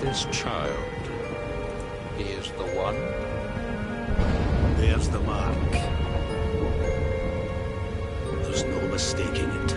This child, he is the one? There's the mark. There's no mistaking it.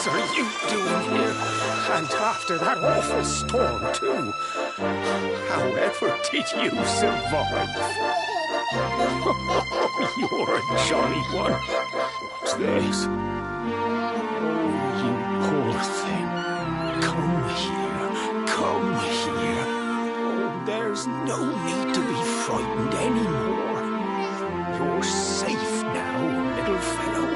are you doing here? And after that awful storm, too. However did you survive? You're a jolly one. What's this? Oh, you poor thing. Come here. Come here. Oh, there's no need to be frightened anymore. You're safe now, little fellow.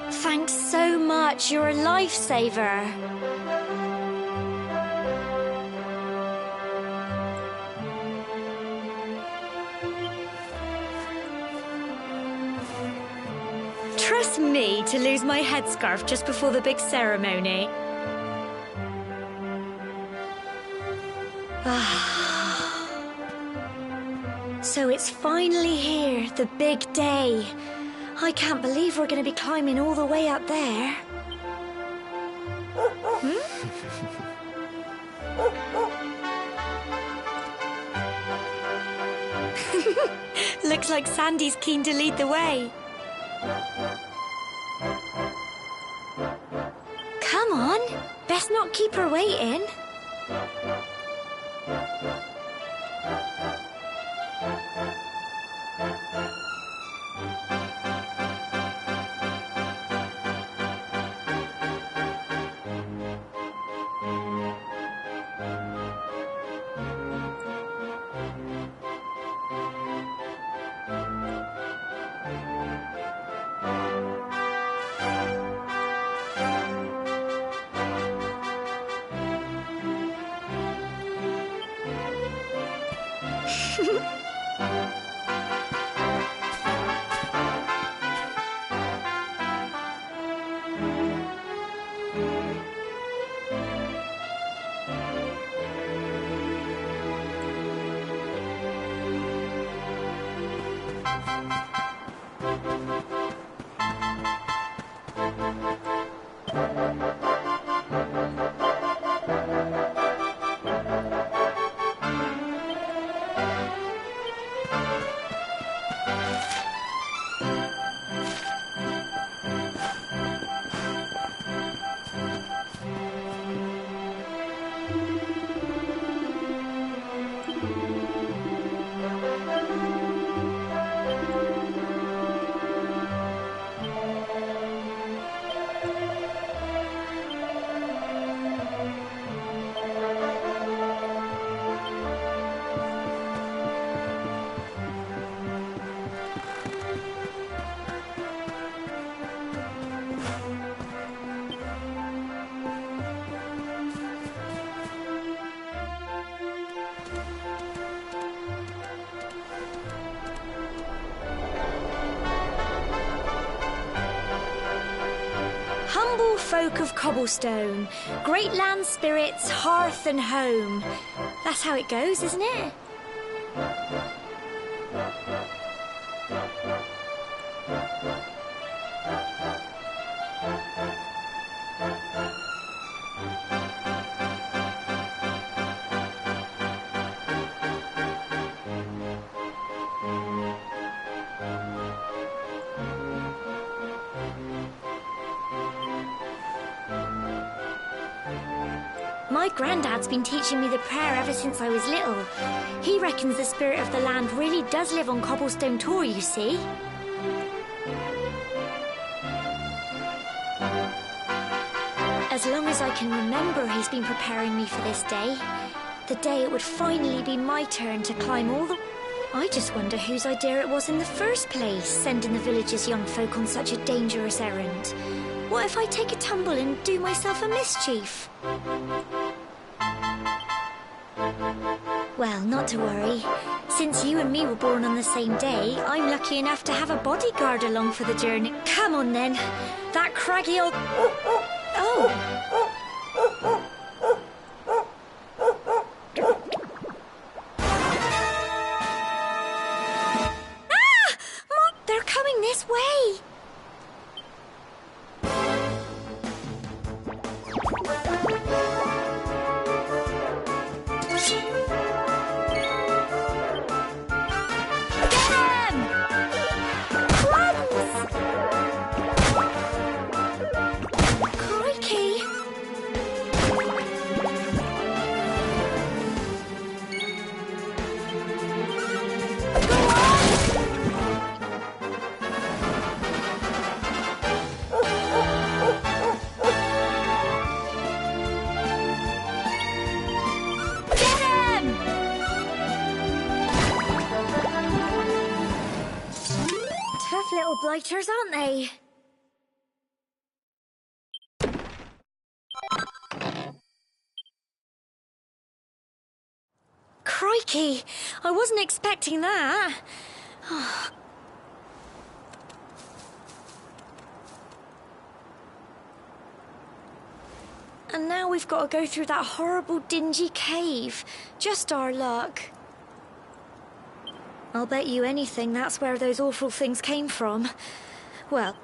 Thanks so much. You're a lifesaver. Trust me to lose my headscarf just before the big ceremony. So it's finally here, the big day. I can't believe we're going to be climbing all the way up there. Looks like Sandy's keen to lead the way. Come on, best not keep her waiting. Humble folk of cobblestone, great land spirits, hearth and home. That's how it goes, isn't it? My granddad's been teaching me the prayer ever since I was little. He reckons the spirit of the land really does live on Cobblestone Tor, you see. As long as I can remember, he's been preparing me for this day. The day it would finally be my turn to climb all the... I just wonder whose idea it was in the first place, sending the village's young folk on such a dangerous errand. What if I take a tumble and do myself a mischief? Well, not to worry. Since you and me were born on the same day, I'm lucky enough to have a bodyguard along for the journey. Come on, then. That craggy old... Oh! Ah! Mom, they're coming this way! Tough little blighters, aren't they? Crikey! I wasn't expecting that. And now we've got to go through that horrible, dingy cave. Just our luck. I'll bet you anything that's where those awful things came from. Well...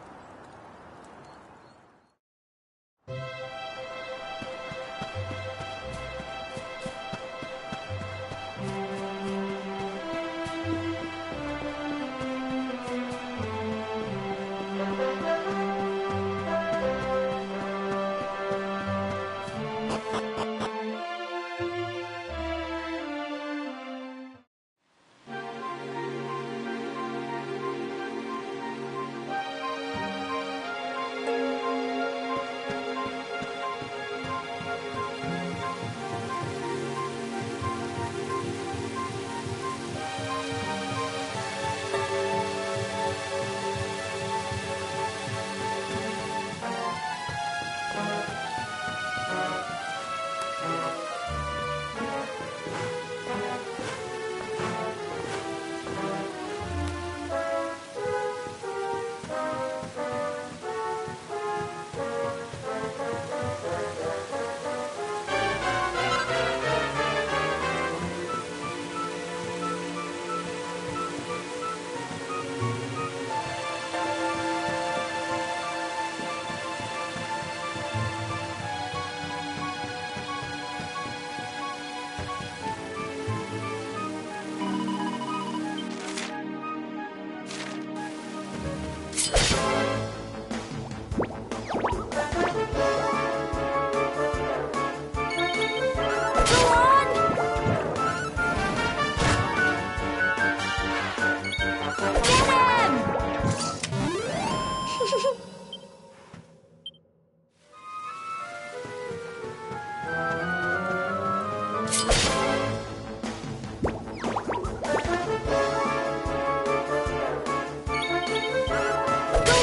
Go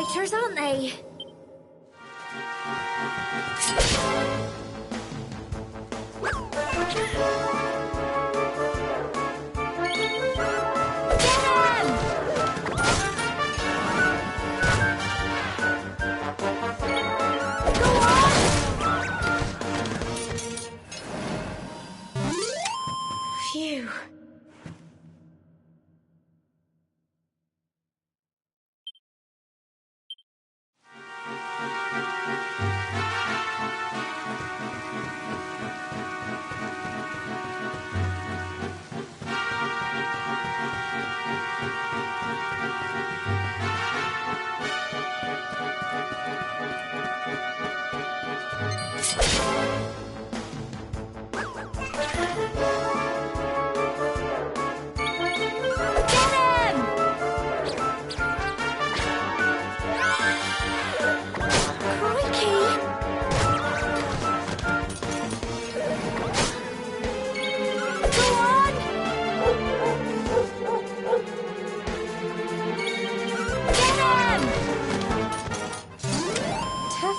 blighters, aren't they? Phew.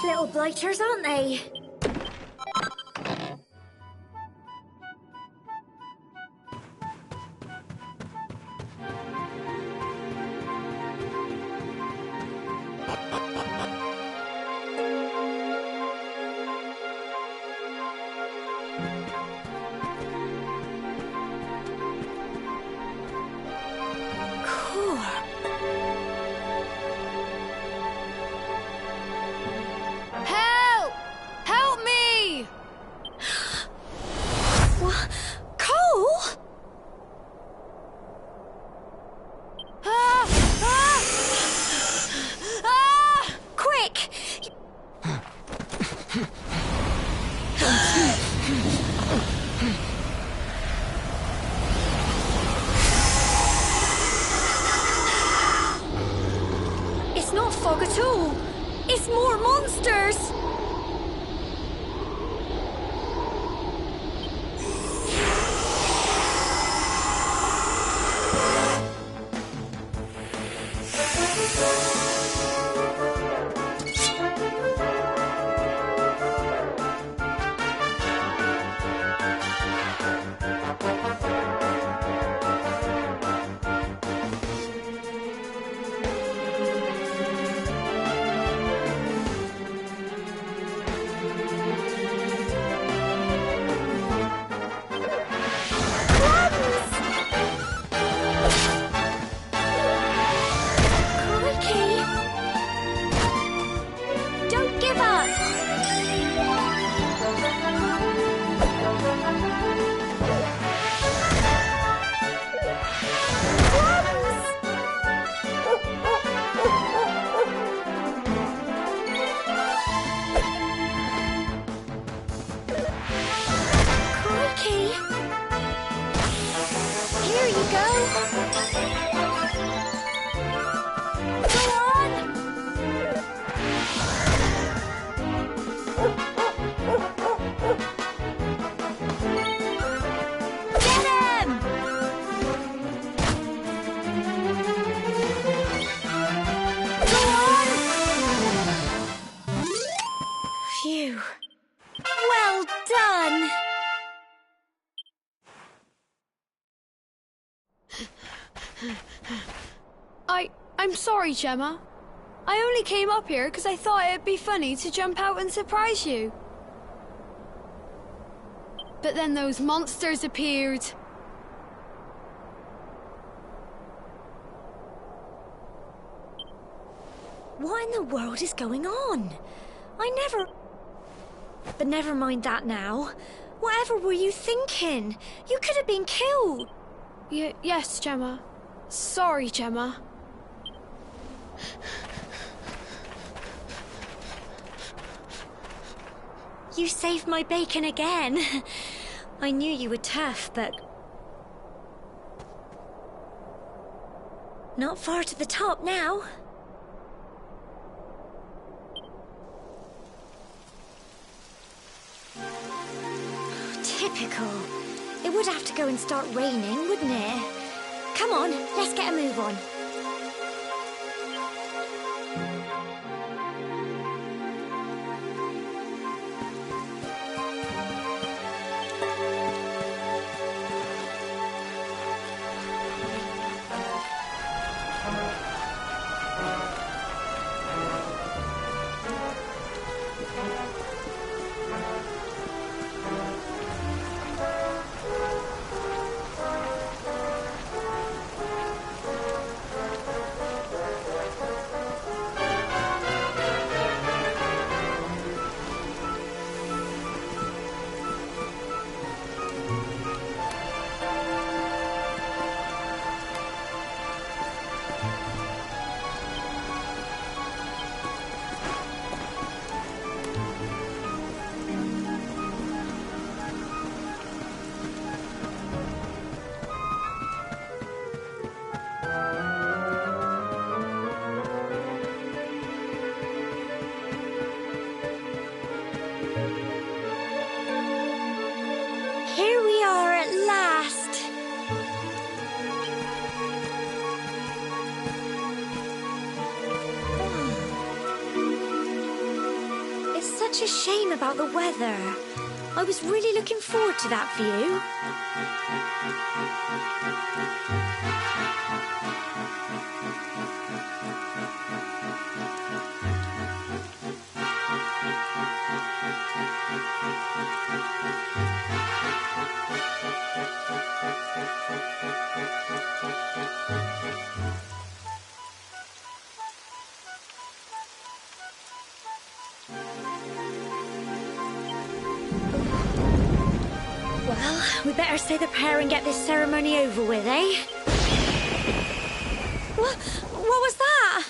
Little blighters, aren't they? It's not fog at all. It's more monsters. Well done! I'm sorry, Gemma. I only came up here because I thought it'd be funny to jump out and surprise you. But then those monsters appeared. What in the world is going on? But never mind that now. Whatever were you thinking? You could have been killed. Yes, Gemma. Sorry, Gemma. You saved my bacon again. I knew you were tough, but... not far to the top now. Typical. It would have to go and start raining, wouldn't it? Come on, let's get a move on. such a shame about the weather. I was really looking forward to that view. Well, we better say the prayer and get this ceremony over with, eh? What was that?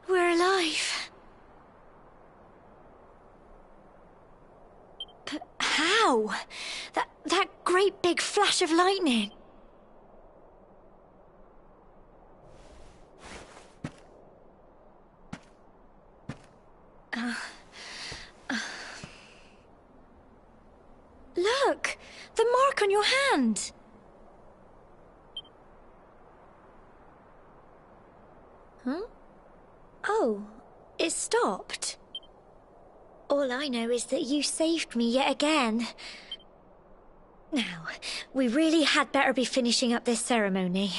We're alive. But how? That great big flash of lightning. Look! The mark on your hand! Huh? Oh, it stopped. All I know is that you saved me yet again. Now, we really had better be finishing up this ceremony.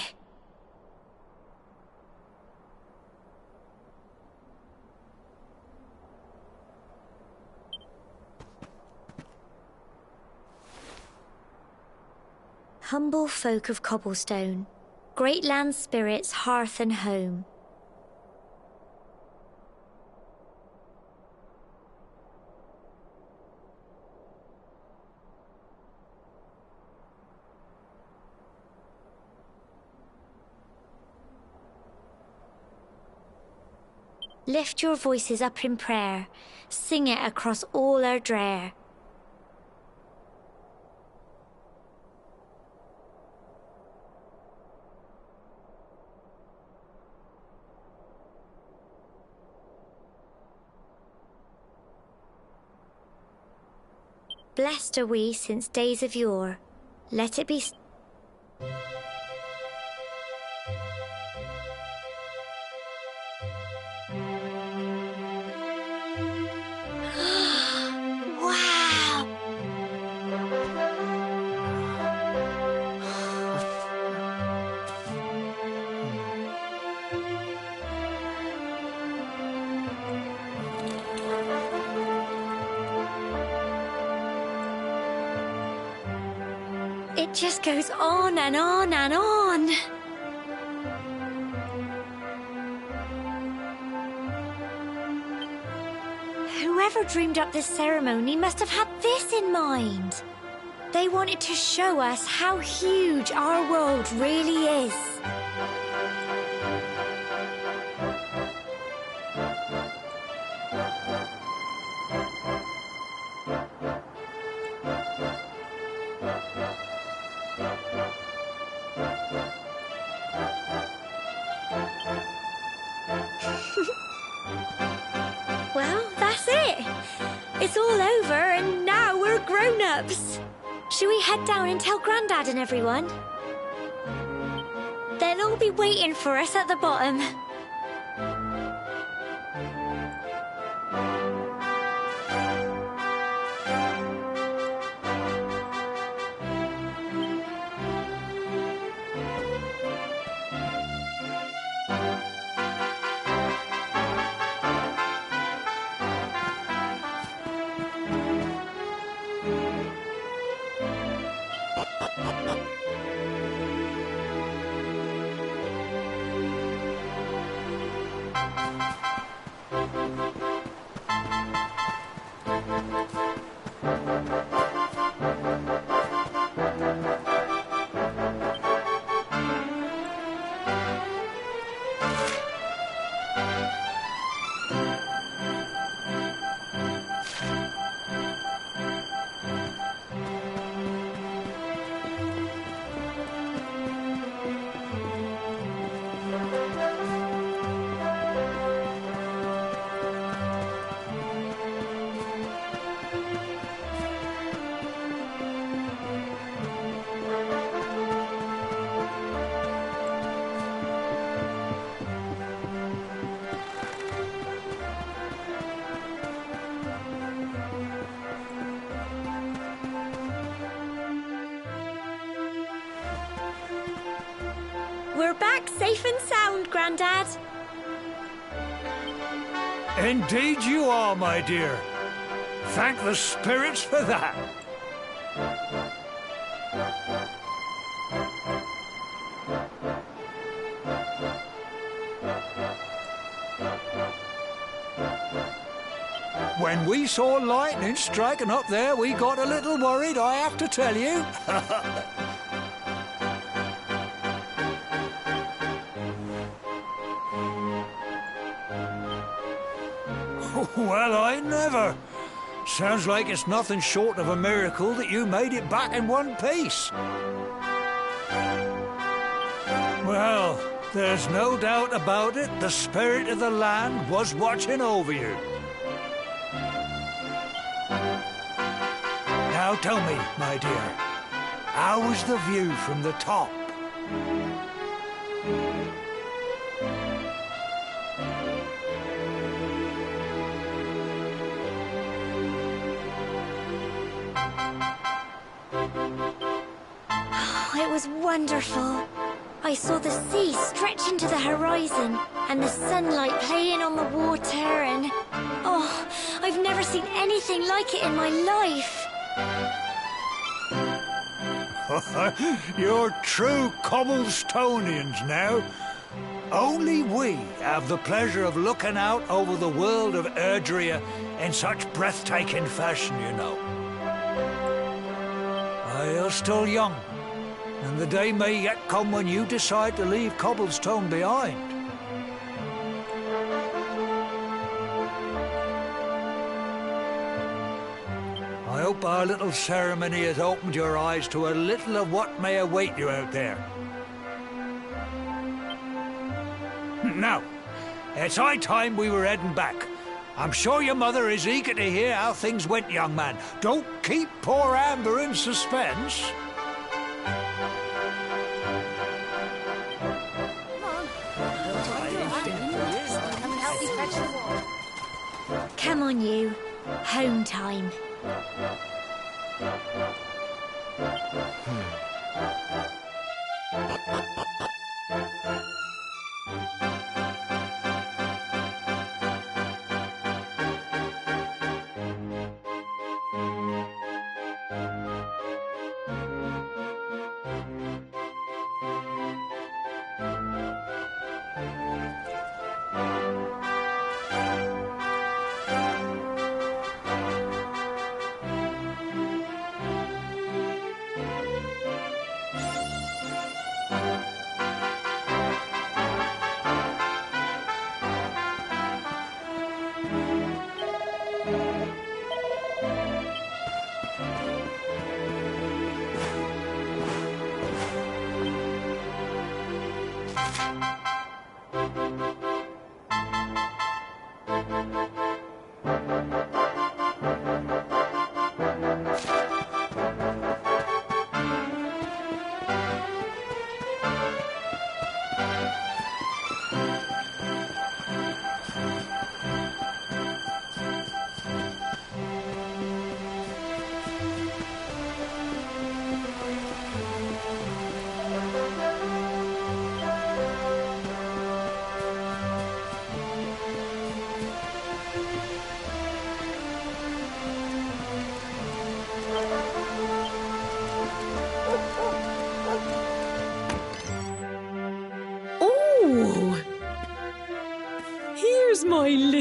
Humble folk of cobblestone, great land spirits, hearth and home. Lift your voices up in prayer, sing it across all our drear. Blessed are we since days of yore. Let it be. Wow! It just goes on and on and on. Whoever dreamed up this ceremony must have had this in mind. They wanted to show us how huge our world really is. Well, that's it. It's all over and now we're grown-ups. Should we head down and tell Grandad and everyone? They'll all be waiting for us at the bottom. We're back safe and sound, Grandad. Indeed you are, my dear. Thank the spirits for that. When we saw lightning striking up there, we got a little worried, I have to tell you. Well, I never. Sounds like it's nothing short of a miracle that you made it back in one piece. Well, there's no doubt about it, the spirit of the land was watching over you. Now tell me, my dear, how was the view from the top? It was wonderful. I saw the sea stretch into the horizon and the sunlight playing on the water and... Oh, I've never seen anything like it in my life. You're true Cobblestonians now. Only we have the pleasure of looking out over the world of Erdrea in such breathtaking fashion, you know. You're still young, and the day may yet come when you decide to leave Cobblestone behind. I hope our little ceremony has opened your eyes to a little of what may await you out there. Now, it's high time we were heading back. I'm sure your mother is eager to hear how things went, young man. Don't keep poor Amber in suspense. Come on, you. Home time.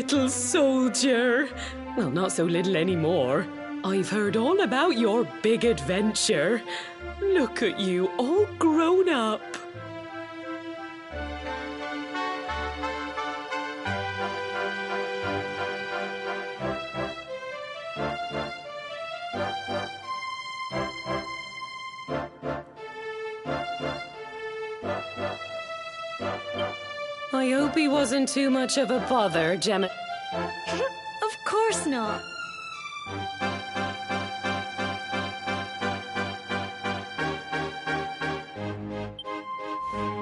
little soldier. Well, not so little anymore. I've heard all about your big adventure. Look at you, all grown up. I hope he wasn't too much of a bother, Gemma. Of course not.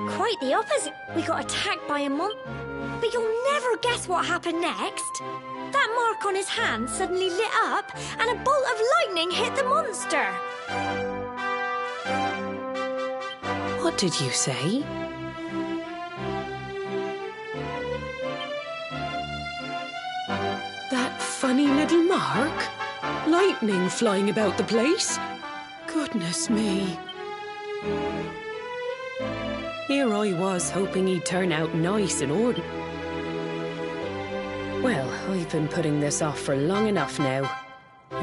Quite the opposite. We got attacked by a But you'll never guess what happened next. That mark on his hand suddenly lit up, and a bolt of lightning hit the monster. What did you say? That funny little mark? Lightning flying about the place? Goodness me. Here I was hoping he'd turn out nice and ordinary. Well, I've been putting this off for long enough now.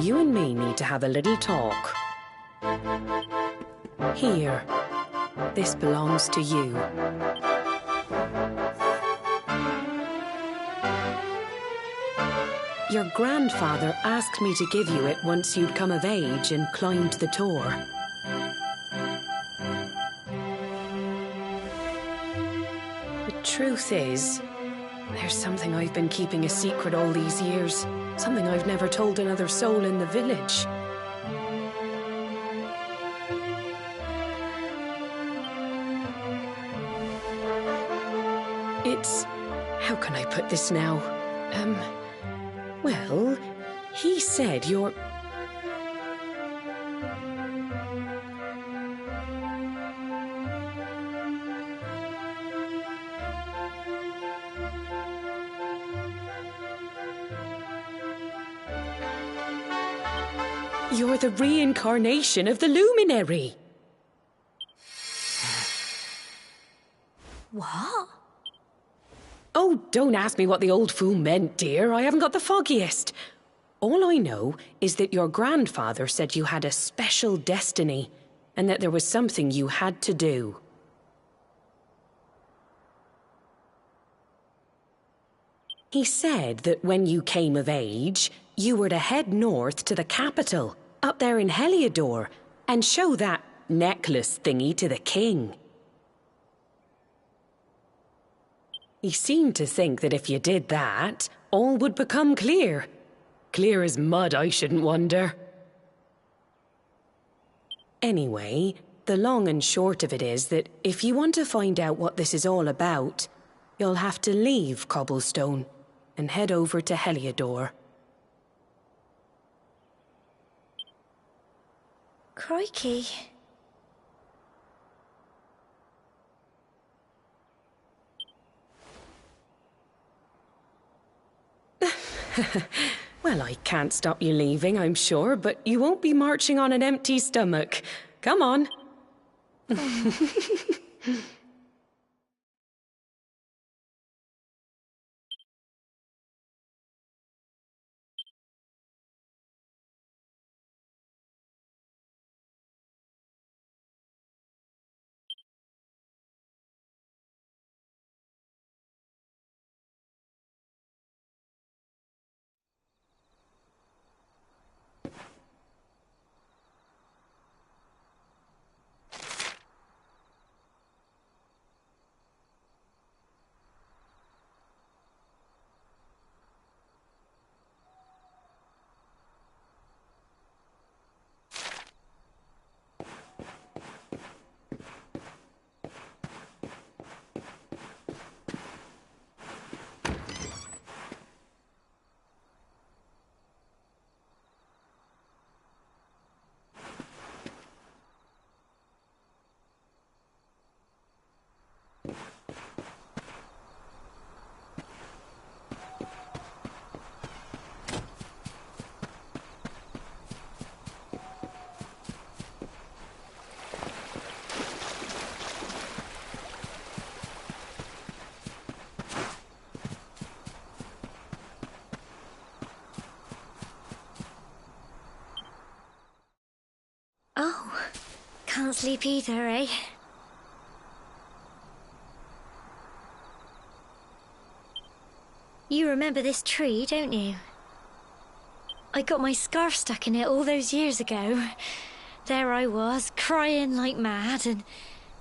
You and me need to have a little talk. Here. This belongs to you. Your grandfather asked me to give you it once you'd come of age and climbed the tour. The truth is, there's something I've been keeping a secret all these years. Something I've never told another soul in the village. It's... how can I put this now? Well, he said you're... You're the reincarnation of the luminary. What? Oh, don't ask me what the old fool meant, dear. I haven't got the foggiest. All I know is that your grandfather said you had a special destiny, and that there was something you had to do. He said that when you came of age, you were to head north to the capital, up there in Heliodor, and show that necklace thingy to the king. He seemed to think that if you did that, all would become clear. Clear as mud, I shouldn't wonder. Anyway, the long and short of it is that if you want to find out what this is all about, you'll have to leave Cobblestone and head over to Heliodor. Crikey. Well, I can't stop you leaving, I'm sure, but you won't be marching on an empty stomach. Come on. Oh, can't sleep either, eh? You remember this tree, don't you? I got my scarf stuck in it all those years ago. There I was, crying like mad, and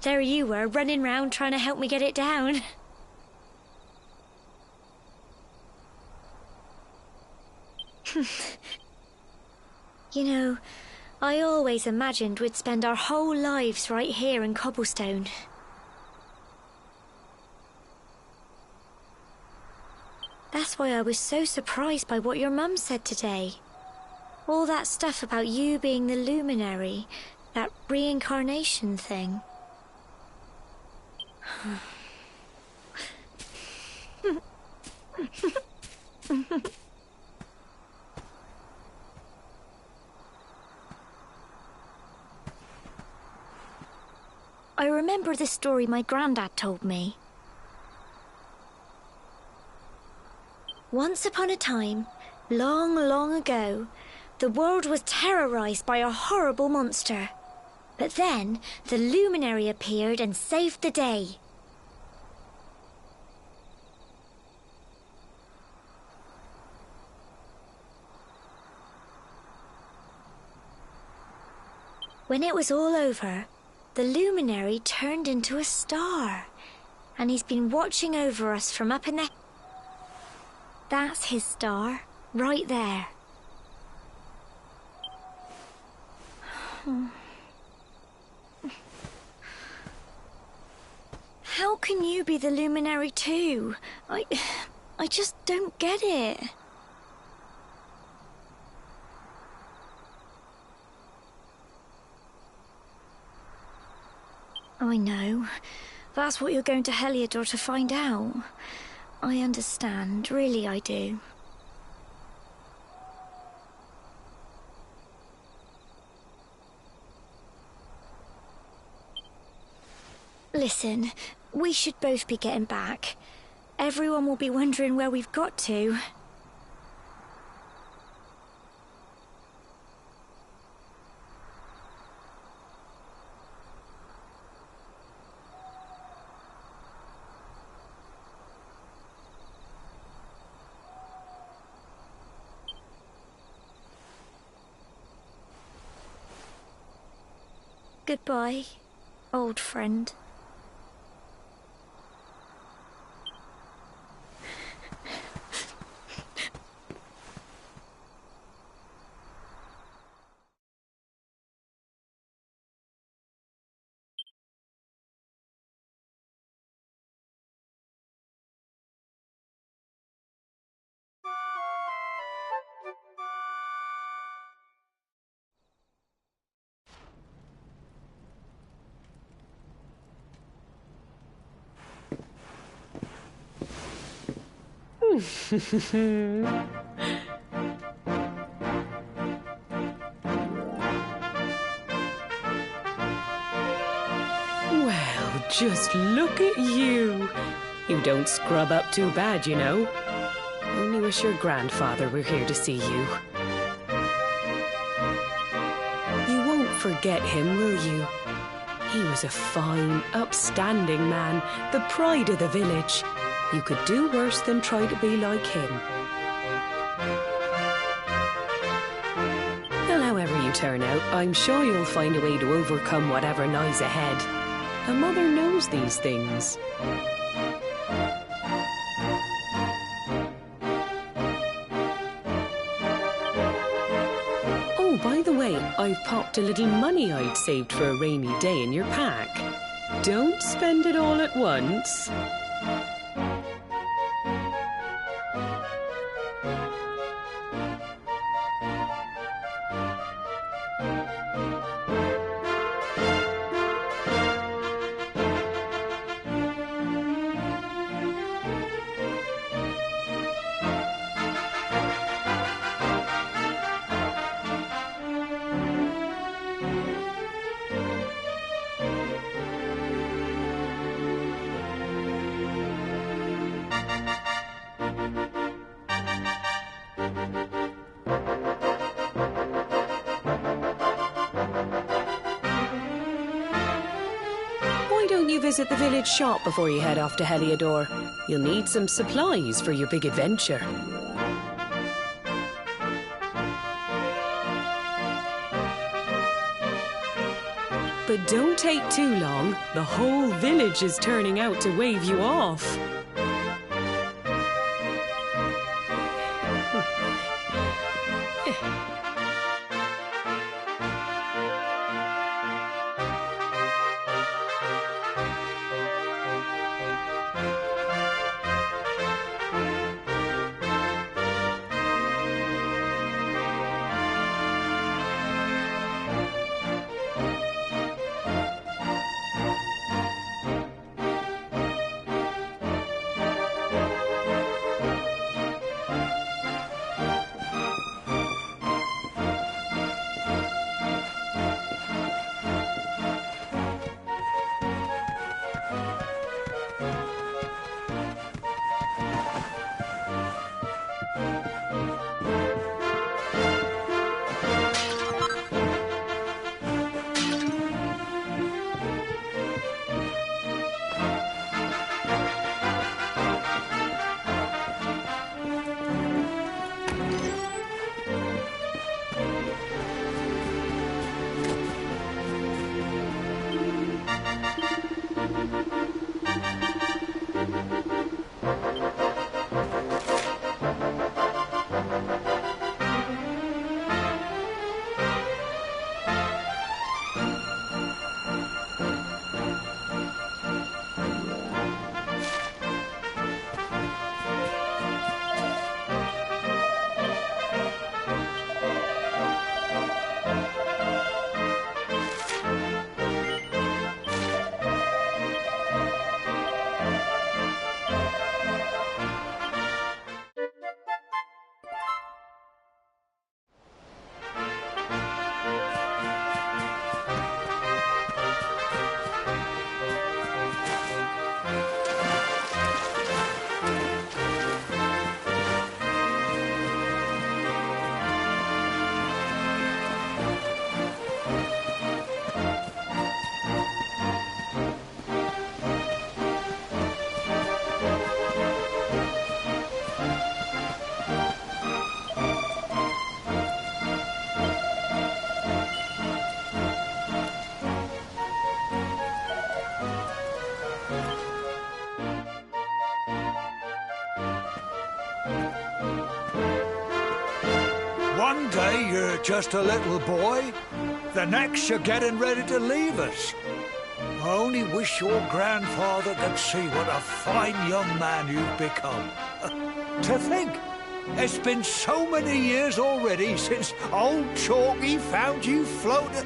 there you were, running round trying to help me get it down. You know, I always imagined we'd spend our whole lives right here in Cobblestone. That's why I was so surprised by what your mum said today. All that stuff about you being the luminary, that reincarnation thing. I remember the story my granddad told me. Once upon a time, long, long ago, the world was terrorized by a horrible monster. But then, the luminary appeared and saved the day. When it was all over, the luminary turned into a star, and he's been watching over us from up in the... That's his star, right there. How can you be the luminary too? I just don't get it. I know. That's what you're going to Heliodor to find out. I understand, really I do. Listen, we should both be getting back. Everyone will be wondering where we've got to. Goodbye, old friend. Well, just look at you. You don't scrub up too bad, you know. Only wish your grandfather were here to see you. You won't forget him, will you? He was a fine, upstanding man, the pride of the village. You could do worse than try to be like him. Well, however you turn out, I'm sure you'll find a way to overcome whatever lies ahead. A mother knows these things. Oh, by the way, I've popped a little money I'd saved for a rainy day in your pack. Don't spend it all at once. don't you visit the village shop before you head off to Heliodor? You'll need some supplies for your big adventure. But don't take too long. The whole village is turning out to wave you off. One day you're just a little boy, the next you're getting ready to leave us. I only wish your grandfather could see what a fine young man you've become. To think, it's been so many years already since old Chalky found you floating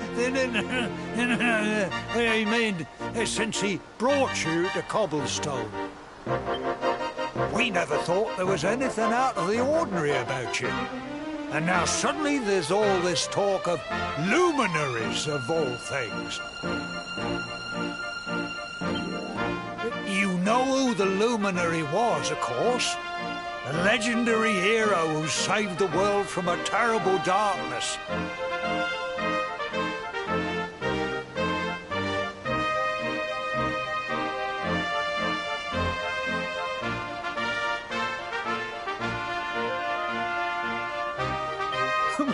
since he brought you to Cobblestone. We never thought there was anything out of the ordinary about you. And now suddenly there's all this talk of luminaries, of all things. You know who the luminary was, of course. A legendary hero who saved the world from a terrible darkness.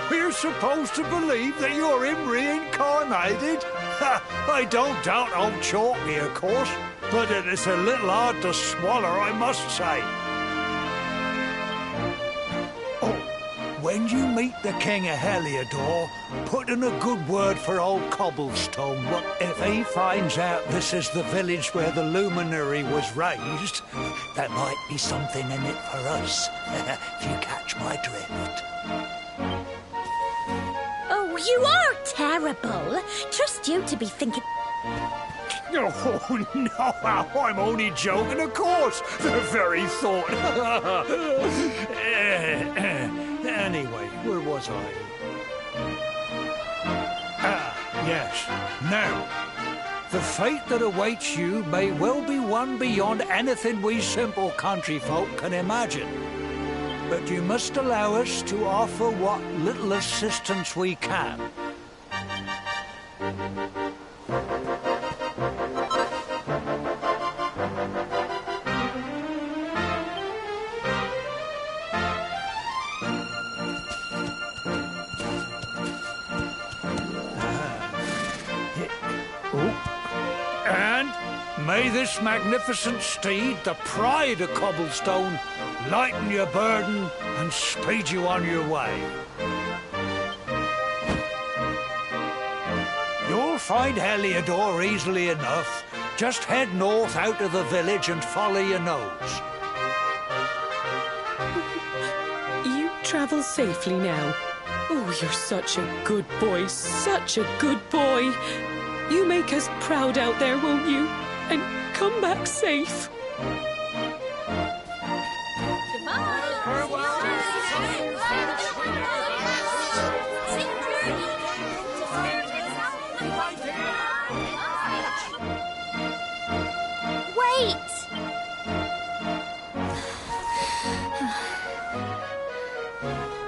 We're supposed to believe that you're him reincarnated? I don't doubt old Chalky, of course, but it's a little hard to swallow, I must say. Oh, when you meet the King of Heliodor, put in a good word for old Cobblestone. Well, if he finds out this is the village where the luminary was raised, there might be something in it for us, if you catch my drift. You are terrible. Trust you to be thinking... Oh, no, I'm only joking, of course. The very thought. Anyway, where was I? Yes. Now, the fate that awaits you may well be one beyond anything we simple country folk can imagine. But you must allow us to offer what little assistance we can. may this magnificent steed, the pride of Cobblestone, lighten your burden and speed you on your way. You'll find Heliodor easily enough. Just head north out of the village and follow your nose. You travel safely now. Oh, you're such a good boy, such a good boy. You make us proud out there, won't you? And come back safe. Wait!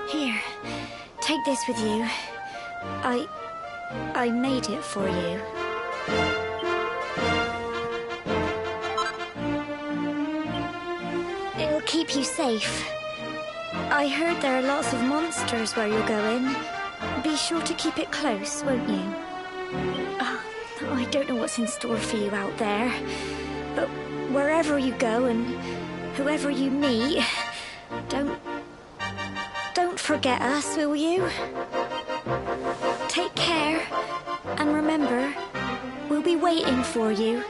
Here, take this with you. I made it for you. It'll keep you safe. I heard there are lots of monsters where you're going. Be sure to keep it close, won't you? I don't know what's in store for you out there, but wherever you go and whoever you meet, don't forget us, will you? Take care, and remember, we'll be waiting for you.